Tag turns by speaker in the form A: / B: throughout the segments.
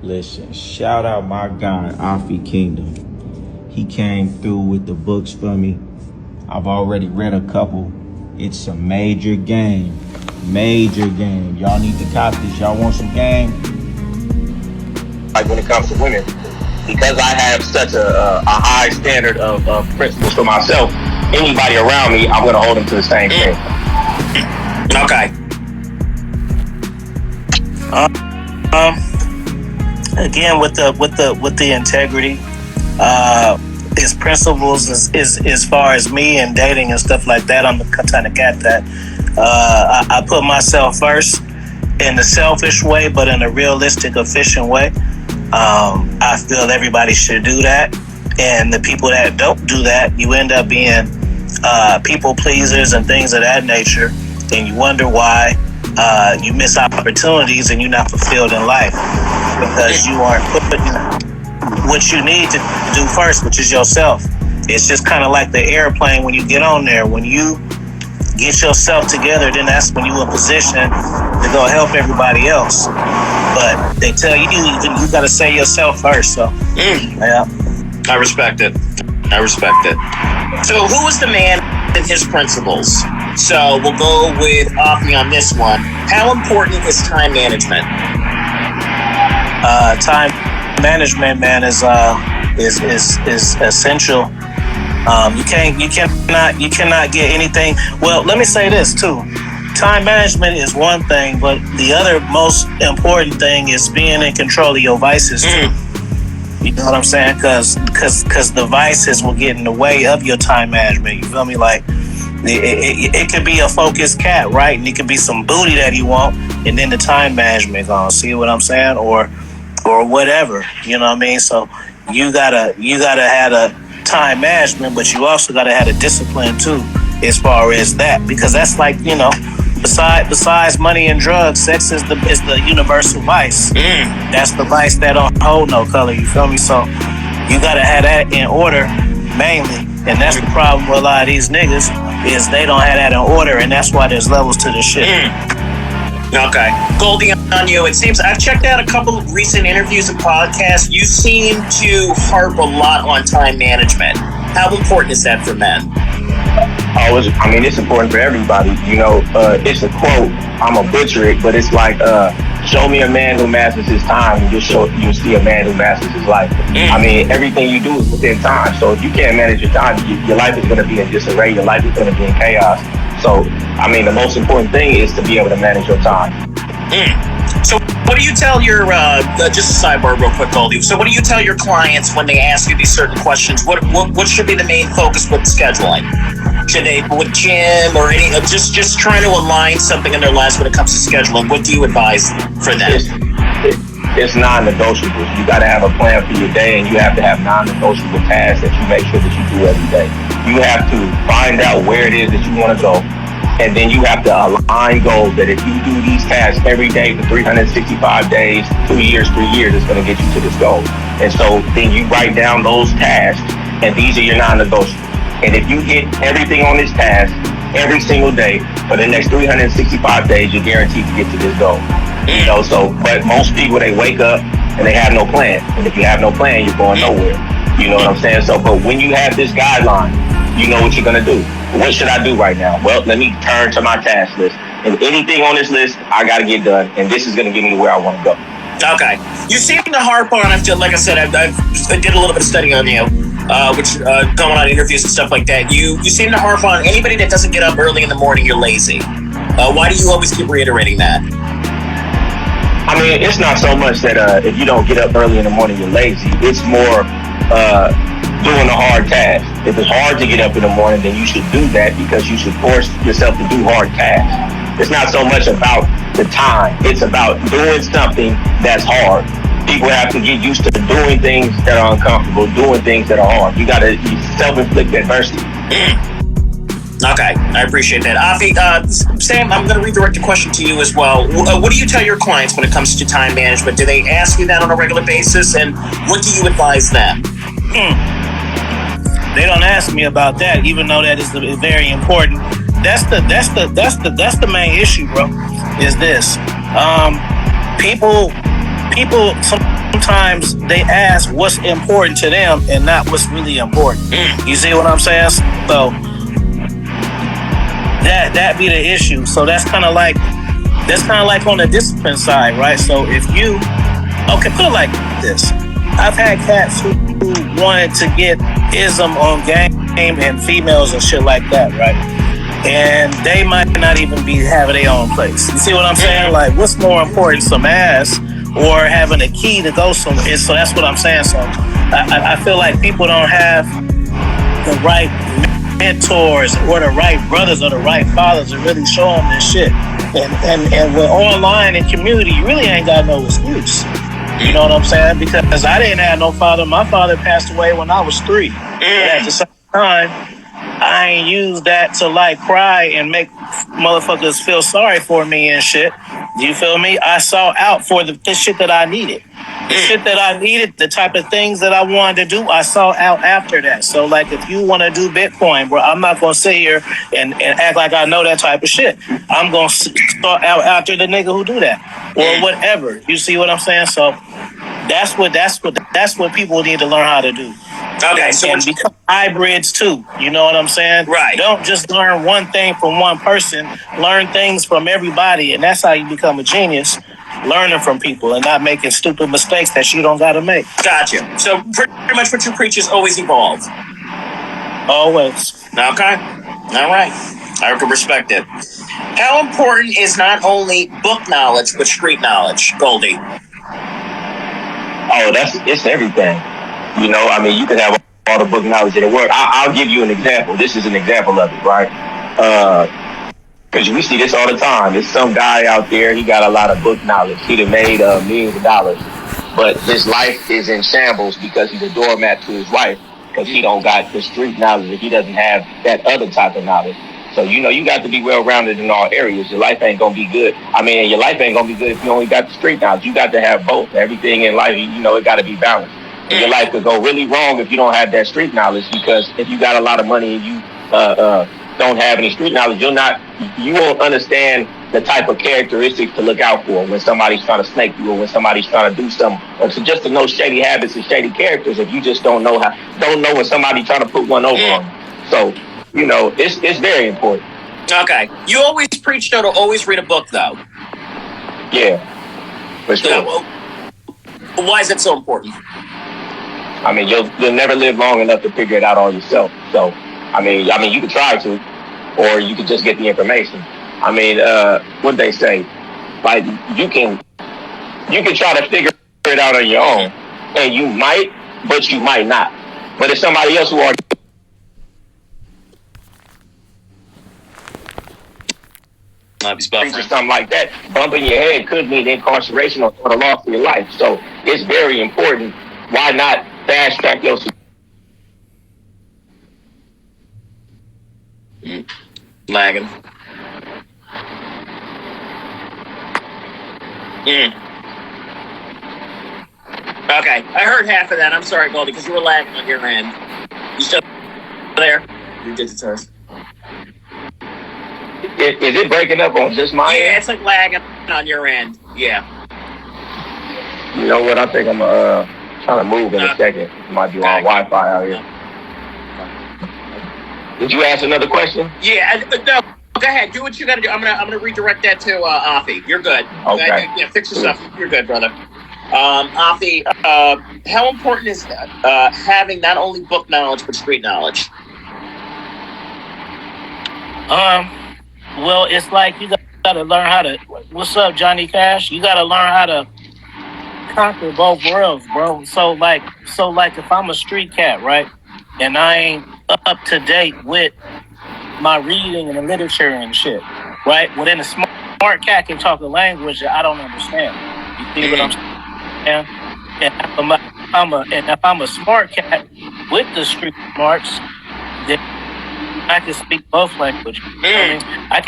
A: Listen, shout out my guy, Afi Kingdom. He came through with the books for me. I've already read a couple. It's a major game. Major game. Y'all need to cop this. Y'all want some game?
B: Like when it comes to women, because I have such a high standard of principles for myself, anybody around me, I'm going to hold them to the same thing.
C: Okay. Again, with the integrity, his principles is as far as me and dating and stuff like that. I'm trying to get that. I put myself first in a selfish way, but in a realistic, efficient way. I feel everybody should do that, and the people that don't do that, you end up being people pleasers and things of that nature, and you wonder why you miss opportunities and you're not fulfilled in life because you aren't putting what you need to do first, which is yourself. It's just kind of like the airplane when you get on there. When you get yourself together, then that's when you're in position to go help everybody else. But they tell you got to say yourself first. So, yeah.
D: I respect it. So who is the man and his principles? So we'll go with Afi on this one. How important is time management?
C: Time management, man, is essential. You cannot get anything. Well, let me say this too. Time management is one thing, but the other most important thing is being in control of your vices too. You know what I'm saying? Because the vices will get in the way of your time management. You feel me? Like it could be a focused cat, right? And it could be some booty that he want, and then the time management gone. See what I'm saying? Or whatever. You know what I mean? So you gotta have a time management, but you also gotta have a discipline too, as far as that, because that's like, you know, besides money and drugs, sex is the universal vice. That's the vice that don't hold no color. You feel me? So you gotta have that in order mainly, and that's the problem with a lot of these niggas is they don't have that in order, and that's why there's levels to this shit.
D: Okay. Goldie, on you. It seems I've checked out a couple of recent interviews and podcasts. You seem to harp a lot on time management. How important is that for men?
B: It's important for everybody. You know, it's a quote. I'm gonna butcher it, but it's like, show me a man who masters his time, and you'll see a man who masters his life. I mean, everything you do is within time. So if you can't manage your time, your life is gonna be in disarray. Your life is gonna be in chaos. So, I mean, the most important thing is to be able to manage your time.
D: So what do you tell your, just a sidebar real quick, Goldie. So what do you tell your clients when they ask you these certain questions? What should be the main focus with scheduling? Should they with gym or any, just trying to align something in their lives when it comes to scheduling? What do you advise for them?
B: It's non-negotiables. You got to have a plan for your day, and you have to have non-negotiable tasks that you make sure that you do every day. You have to find out where it is that you want to go, and then you have to align goals that if you do these tasks every day for 365 days, 2 years, 3 years, it's going to get you to this goal. And so then you write down those tasks, and these are your non-negotiables. And if you hit everything on this task every single day for the next 365 days, you're guaranteed to get to this goal. You know, so, but most people, they wake up and they have no plan. And if you have no plan, you're going nowhere. You know what I'm saying? So, but when you have this guideline, you know what you're going to do. What should I do right now? Well, let me turn to my task list. And anything on this list, I got to get done. And this is going to get me to where I want to go.
D: Okay. You seem to harp on, like I said, I did a little bit of studying on you, going on interviews and stuff like that. You seem to harp on anybody that doesn't get up early in the morning, you're lazy. Why do you always keep reiterating that?
B: I mean, it's not so much that if you don't get up early in the morning, you're lazy. It's more doing a hard task. If it's hard to get up in the morning, then you should do that because you should force yourself to do hard tasks. It's not so much about the time. It's about doing something that's hard. People have to get used to doing things that are uncomfortable, doing things that are hard. You got to self-inflict adversity.
D: Okay, I appreciate that. Afi, Sam, I'm going to redirect the question to you as well. What do you tell your clients when it comes to time management? Do they ask you that on a regular basis, and what do you advise them?
C: They don't ask me about that, even though that is very important. That's the main issue, bro. Is this? People sometimes they ask what's important to them and not what's really important. You see what I'm saying? So that be the issue. So that's kind of like on the discipline side, right? So if you put it like this. I've had cats who wanted to get ism on game and females and shit like that, right? And they might not even be having their own place. You see what I'm saying? Like, what's more important, some ass or having a key to go somewhere? So that's what I'm saying. So I feel like people don't have the right mentors or the right brothers or the right fathers to really show them this shit. And with online and community, you really ain't got no excuse. You know what I'm saying? Because I didn't have no father. My father passed away when I was 3. But at the same time, I ain't used that to like cry and make motherfuckers feel sorry for me and shit. You feel me? I saw out for the shit that I needed. The shit that I needed, the type of things that I wanted to do, I saw out after that. So, like, if you want to do Bitcoin, bro, I'm not going to sit here and act like I know that type of shit. I'm going to start out after the nigga who do that or whatever. You see what I'm saying? So, that's what people need to learn how to do.
D: Okay, so
C: and become hybrids too. You know what I'm saying?
D: Right.
C: Don't just learn one thing from one person. Learn things from everybody, and that's how you become a genius. Learning from people and not making stupid mistakes that you don't got to make.
D: Gotcha. So pretty much what you preach is always evolve.
C: Always.
D: Okay. All right. I can respect it. How important is not only book knowledge but street knowledge, Goldie?
B: Oh, it's everything. You know, I mean, you can have all the book knowledge in the world. I'll give you an example. This is an example of it, right? Because we see this all the time. There's some guy out there, he got a lot of book knowledge. He done made millions of dollars. But his life is in shambles because he's a doormat to his wife. Because he don't got the street knowledge. If he doesn't have that other type of knowledge. So, you know, you got to be well-rounded in all areas. Your life ain't going to be good. I mean, your life ain't going to be good if you only got the street knowledge. You got to have both. Everything in life, you know, it got to be balanced. And your life could go really wrong if you don't have that street knowledge. Because if you got a lot of money and you don't have any street knowledge, you won't understand the type of characteristics to look out for when somebody's trying to snake you or when somebody's trying to do something. Or just to know shady habits and shady characters if you just don't know when somebody's trying to put one over on you. So, you know, it's very important.
D: Okay. You always preach, though, to always read a book, though.
B: Yeah. For sure.
D: Why is it so important?
B: I mean, you'll never live long enough to figure it out all yourself. So, I mean, you could try to, or you could just get the information. I mean, what they say, like you can try to figure it out on your own, and you might, but you might not. But if somebody else who already preaches something like that, bumping your head could mean incarceration or the loss of your life. So it's very important. Why not fast track your
D: lagging? Okay, I heard half of that. I'm sorry, Goldie, because you were lagging on your end. You still there? You did the test.
B: Is it breaking up on just my end?
D: Yeah, it's like lagging on your end. Yeah.
B: You know what? I think I'm trying to move in a second. Might be on Wi-Fi out here. Did you ask another question?
D: Yeah, no. Go ahead. Do what you got to do. I'm gonna redirect that to Afi. You're good.
B: Okay.
D: Yeah, fix yourself. You're good, brother. Afi, how important is having not only book knowledge but street knowledge?
C: Well, it's like you got to learn how to. What's up, Johnny Cash? You got to learn how to conquer both worlds, bro. So like, if I'm a street cat, right, and I ain't up to date with my reading and the literature and shit, right? Well, then a smart cat can talk a language that I don't understand. You see what I'm saying? And if I'm a smart cat with the street smarts, then I can speak both languages. I mean, I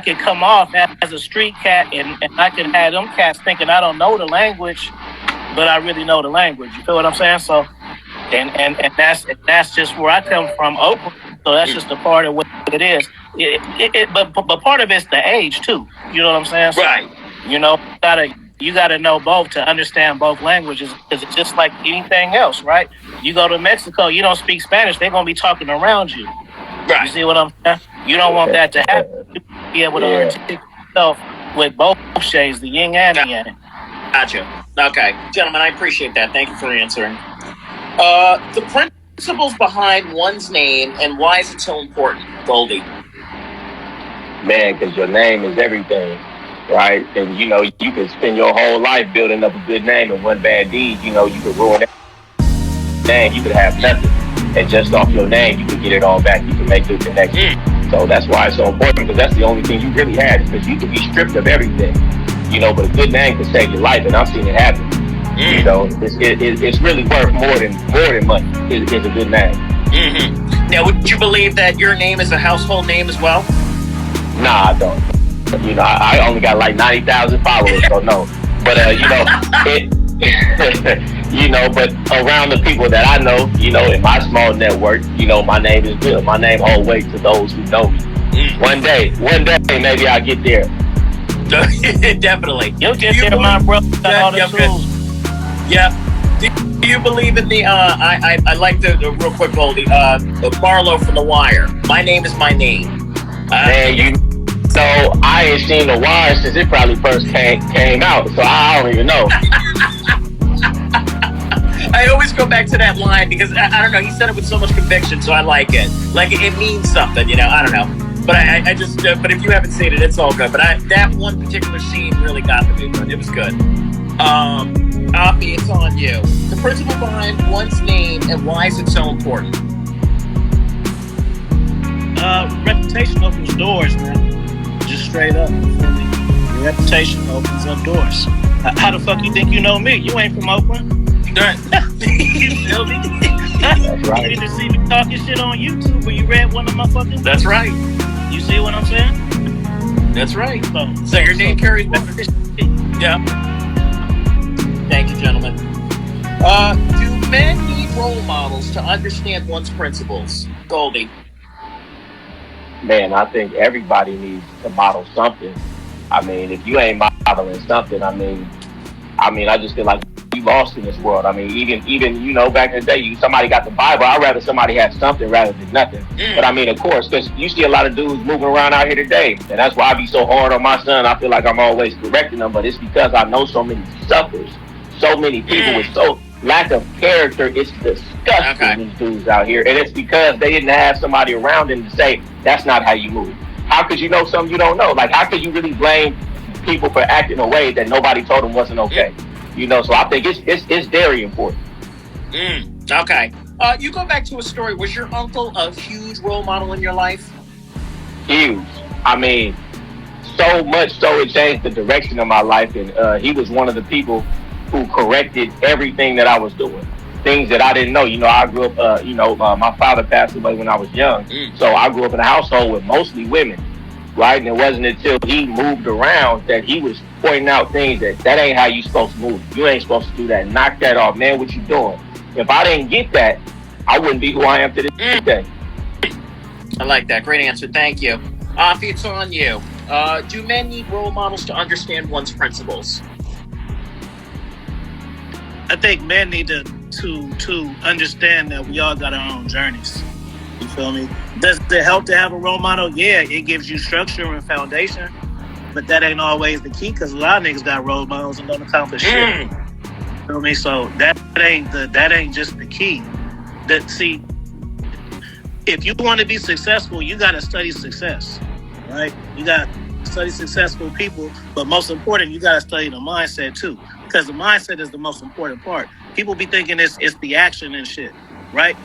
C: can come off as a street cat, and I can have them cats thinking I don't know the language, but I really know the language. You feel what I'm saying? So, and that's just where I come from, Oakland. So that's just a part of what it is. But part of it's the age too. You know what I'm saying? So,
D: Right.
C: You know, you got to know both to understand both languages, because it's just like anything else, right? You go to Mexico, you don't speak Spanish, they're going to be talking around you.
D: Right.
C: You see what I'm saying? You don't want that to happen. You be able to articulate yourself with both shades, the yin and the yang.
D: Gotcha. Okay. Gentlemen, I appreciate that. Thank you for answering. The principles behind one's name and why is it so important, Goldie?
B: Man, because your name is everything, right? And, you know, you can spend your whole life building up a good name, and one bad deed, you know, you could ruin everything. Name, you could have nothing. And just off your name, you can get it all back. You can make good connections. So that's why it's so important, because that's the only thing you really had, because you could be stripped of everything, you know, but a good name can save your life, and I've seen it happen. You know, it's really worth more than money. Is a good name.
D: Mm-hmm. Now, would you believe that your name is a household name as well?
B: Nah, I don't. You know, I only got like 90,000 followers, so no. But you know, you know, but around the people that I know, you know, in my small network, you know, my name is good. My name holds weight to those who know me. One day, maybe I'll get there.
D: Definitely.
C: You'll get there, my brother.
D: Yeah. Do you believe in the, I like the real quick, Goldie, the Barlow from The Wire. My name is my name.
B: Man, you know, I ain't seen The Wire since it probably first came out, so I don't even know.
D: I always go back to that line because, I don't know, he said it with so much conviction, so I like it. Like, it means something, you know, I don't know. But I just, but if you haven't seen it, it's all good. But that one particular scene really got me, but it was good. Afi, it's on you. The principle behind one's name and why is it so important?
C: Reputation opens doors, man. Just straight up. Your reputation opens up doors. How the fuck you think you know me? You ain't from Oakland. You feel me?
B: That's right.
C: You didn't see me talking shit on YouTube, but you read one of my fucking books.
D: That's right.
C: You see what I'm saying?
D: That's right. So your name carries water. Yeah. Thank you, gentlemen. Do men need role models to understand one's principles? Goldie.
B: Man, I think everybody needs to model something. I mean, if you ain't modeling something, I mean, I just feel like you lost in this world. I mean, even you know, back in the day, somebody got the Bible. I'd rather somebody had something rather than nothing. But I mean, of course, because you see a lot of dudes moving around out here today, and that's why I be so hard on my son. I feel like I'm always correcting them, but it's because I know so many suckers, so many people with so lack of character. It's disgusting, these dudes out here, and it's because they didn't have somebody around them to say that's not how you move. How could you know something you don't know? Like, how could you really blame people for acting a way that nobody told them wasn't okay? You know, so I think it's very important.
D: Okay. You go back to a story. Was your uncle a huge role model in your life?
B: Huge. I mean, so much so it changed the direction of my life, and he was one of the people who corrected everything that I was doing. Things that I didn't know. You know, I grew up, my father passed away when I was young. So I grew up in a household with mostly women, right? And it wasn't until he moved around that he was pointing out things that ain't how you supposed to move. You ain't supposed to do that. Knock that off, man. What you doing? If I didn't get that, I wouldn't be who I am to this day.
D: I like that. Great answer. Thank you. Afi, it's on you. Do men need role models to understand one's principles?
C: I think men need to understand that we all got our own journeys. You feel me? Does it help to have a role model? Yeah, it gives you structure and foundation, but that ain't always the key, because a lot of niggas got role models and don't accomplish shit. You feel me? So that ain't just the key. See, if you want to be successful, you got to study success, right? You got to study successful people, but most important, you got to study the mindset too, because the mindset is the most important part. People be thinking it's the action and shit, right?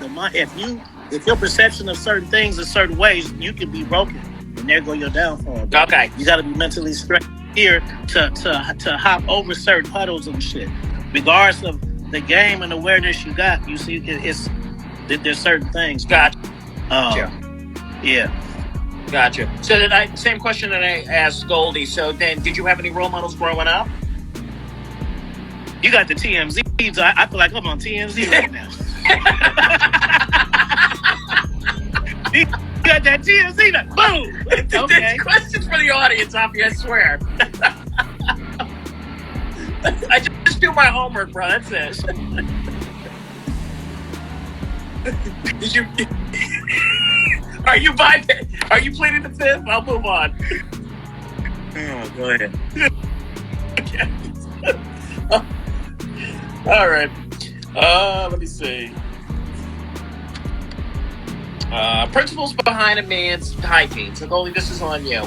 C: If your perception of certain things in certain ways, you can be broken, and there go your downfall. Bro.
D: Okay.
C: You got to be mentally straight here to hop over certain huddles and shit, regardless of the game and awareness you got. You see, there's certain things.
D: Gotcha.
C: Yeah.
D: Gotcha. So then same question that I asked Goldie. So then, did you have any role models growing up?
C: You got the TMZ. So I feel like I'm on TMZ right now. You got that TMZ. Boom. Okay.
D: Questions for the audience, Afi, I swear. I just do my homework, bro. That's it. Did you? Are you pleading the fifth? I'll move on.
C: Oh, go ahead.
D: Okay. All right. Let me see. Principles behind a man's hygiene. So, Goldie, this is on you.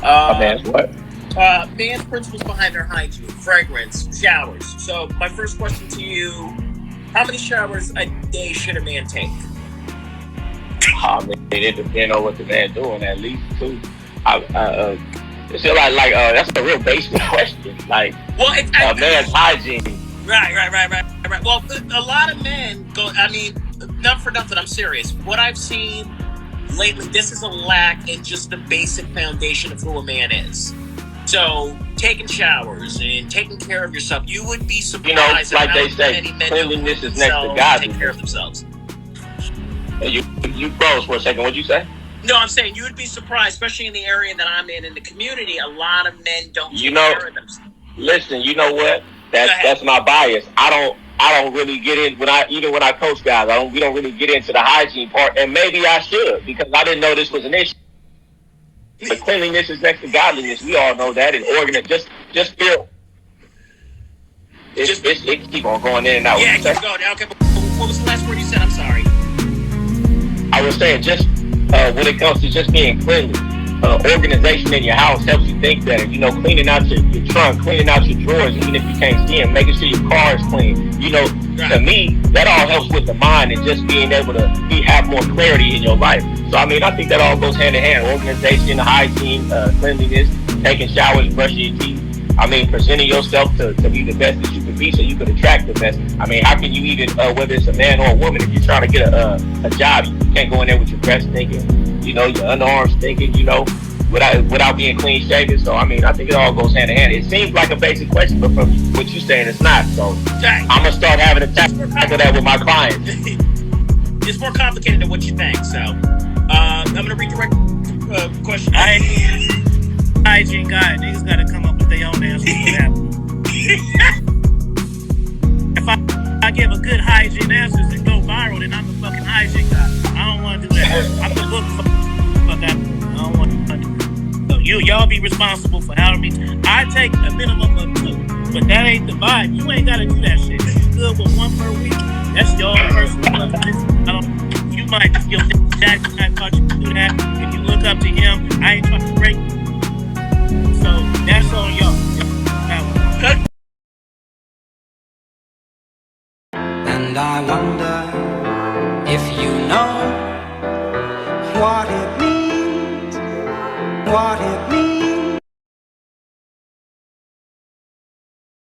B: Man's what?
D: Man's principles behind their hygiene, fragrance, showers. So, my first question to you: how many showers a day should a man take?
B: I mean, it depends on what the man doing. At least 2. It's like that's a real basic question. Like,
D: well,
B: man's hygiene.
D: Right. Well, a lot of men go. I mean, not for nothing. I'm serious. What I've seen lately, this is a lack in just the basic foundation of who a man is. So, taking showers and taking care of yourself, you would be surprised.
B: Like they say, cleanliness is next to godliness.
D: Take care of themselves.
B: You froze for a second. What'd you say?
D: No, I'm saying you would be surprised, especially in the area that I'm in the community. A lot of men don't take care of themselves.
B: Listen, you know what? That's my bias. I don't really get in when I coach guys. We don't really get into the hygiene part, and maybe I should because I didn't know this was an issue. But cleanliness is next to godliness. We all know that. And just feel. It keep on going in and out.
D: Yeah, keep going. Okay, but what was the last word you said? I'm sorry.
B: I was saying just when it comes to just being cleanly, organization in your house helps you think better. Cleaning out your trunk, cleaning out your drawers, even if you can't see them, making sure your car is clean. To me, that all helps with the mind and just being able to have more clarity in your life. So, I think that all goes hand in hand. Organization, hygiene, cleanliness, taking showers, brushing your teeth. Presenting yourself to be the best that you can be so you can attract the best. How can you even, whether it's a man or a woman, if you're trying to get a job, you can't go in there with your breath stinking, your underarms stinking, without being clean shaven. So, I think it all goes hand in hand. It seems like a basic question, but from what you're saying, it's not. So, I'm going to start having a tackle that with my clients.
D: It's more complicated than what you think. So, I'm going to redirect the question.
C: Hygiene guy, niggas gotta come up with their own answers for that. If I give a good hygiene answers and go viral, then I'm the fucking hygiene guy. I don't want to do that. I'm the book fuck that. I don't want to do that. So y'all be responsible for however many. I take a minimum of 2, but that ain't the vibe. You ain't gotta do that shit. If you good with 1 per week, that's your personal business. You might, your dad might thought you could do that. If you look up to him, I ain't trying to break. So that's on y'all.
E: And I wonder if you know what it means,